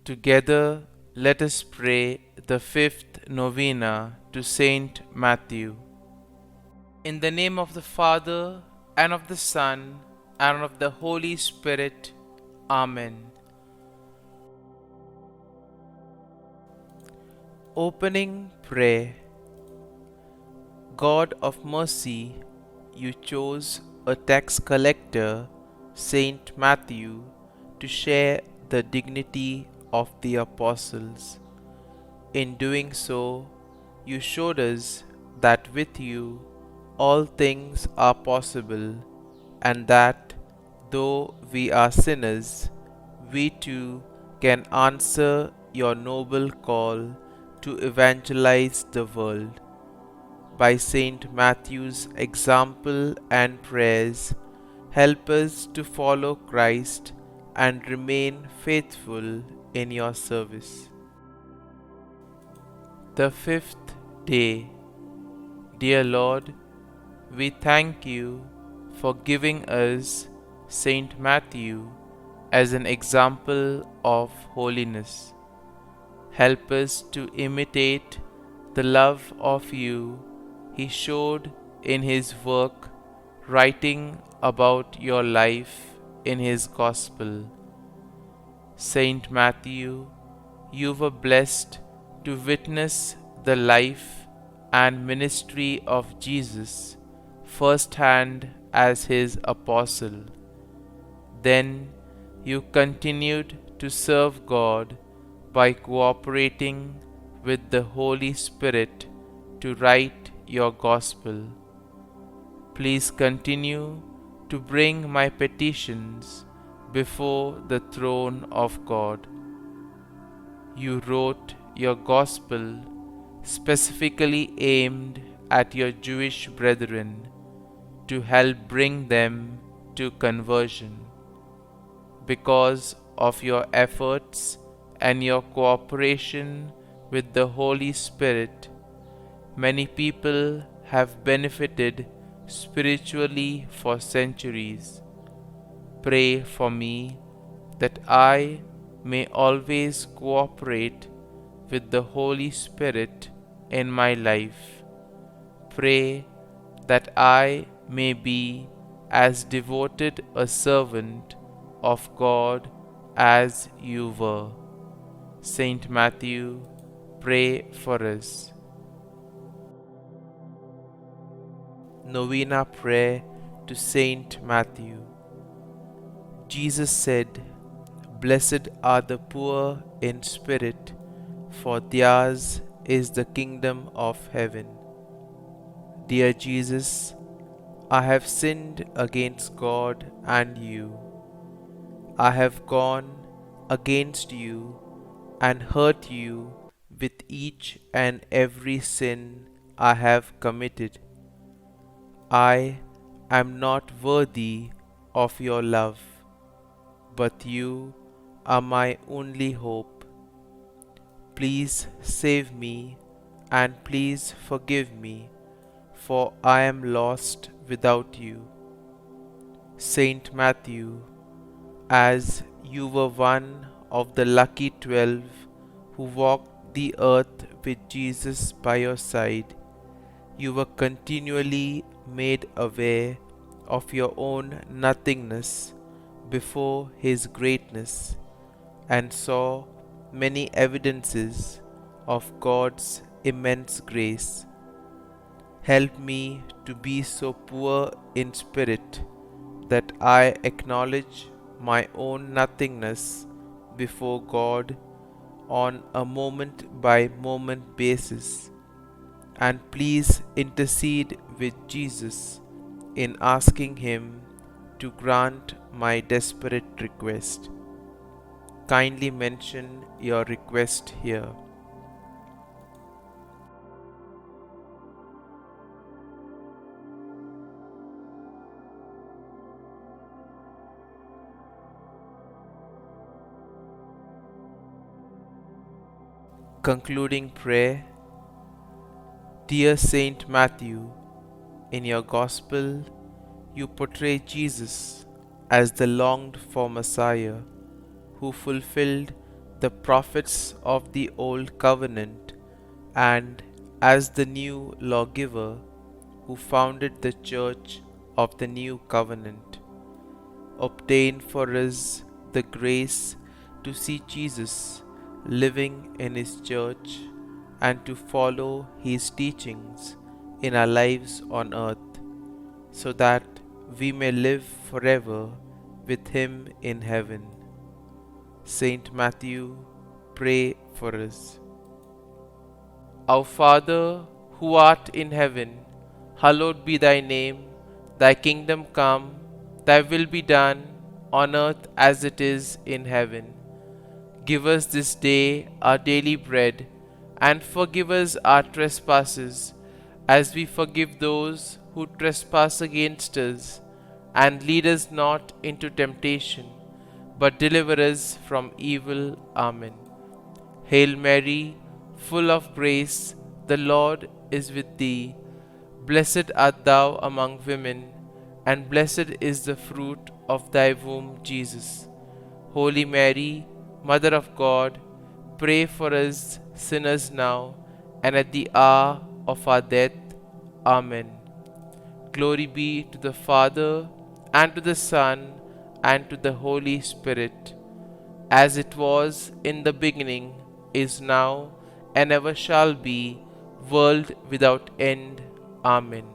Together, let us pray the fifth novena to Saint Matthew. In the name of the Father, and of the Son, and of the Holy Spirit. Amen. Opening Prayer. God of mercy, you chose a tax collector, Saint Matthew, to share the dignity of the apostles. In doing so, you showed us that with you all things are possible, and that though we are sinners, we too can answer your noble call to evangelize the world. By Saint Matthew's example and prayers, help us to follow Christ and remain faithful in your service. The fifth day. Dear Lord, we thank you for giving us Saint Matthew as an example of holiness. Help us to imitate the love of you he showed in his work, writing about your life in his Gospel. Saint Matthew, you were blessed to witness the life and ministry of Jesus firsthand as his apostle. Then you continued to serve God by cooperating with the Holy Spirit to write your Gospel. Please continue to bring my petitions before the throne of God. You wrote your Gospel specifically aimed at your Jewish brethren to help bring them to conversion. Because of your efforts and your cooperation with the Holy Spirit, many people have benefited spiritually for centuries. Pray for me that I may always cooperate with the Holy Spirit in my life. Pray that I may be as devoted a servant of God as you were. Saint Matthew, pray for us. Novena Prayer to Saint Matthew. Jesus said, "Blessed are the poor in spirit, for theirs is the kingdom of heaven." Dear Jesus, I have sinned against God and you. I have gone against you and hurt you with each and every sin I have committed. I am not worthy of your love, but you are my only hope. Please save me and please forgive me, for I am lost without you. Saint Matthew, as you were one of the lucky 12 who walked the earth with Jesus by your side, you were continually made aware of your own nothingness before his greatness, and saw many evidences of God's immense grace. Help me to be so poor in spirit that I acknowledge my own nothingness before God on a moment by moment basis, and please intercede with Jesus in asking him to grant my desperate request. Kindly mention your request here. Concluding prayer. Dear Saint Matthew, in your Gospel, you portray Jesus as the longed for Messiah who fulfilled the prophets of the Old Covenant, and as the new lawgiver who founded the Church of the New Covenant, obtain for us the grace to see Jesus living in His Church and to follow His teachings in our lives on earth, so that we may live forever with Him in heaven. Saint Matthew, pray for us. Our Father, who art in heaven, hallowed be thy name. Thy kingdom come, thy will be done, on earth as it is in heaven. Give us this day our daily bread, and forgive us our trespasses, as we forgive those who trespass against us. And lead us not into temptation, but deliver us from evil. Amen. Hail Mary, full of grace, the Lord is with thee. Blessed art thou among women, and blessed is the fruit of thy womb, Jesus. Holy Mary, Mother of God, pray for us sinners now and at the hour of our death. Amen. Glory be to the Father, and to the Son, and to the Holy Spirit, as it was in the beginning, is now, and ever shall be, world without end. Amen.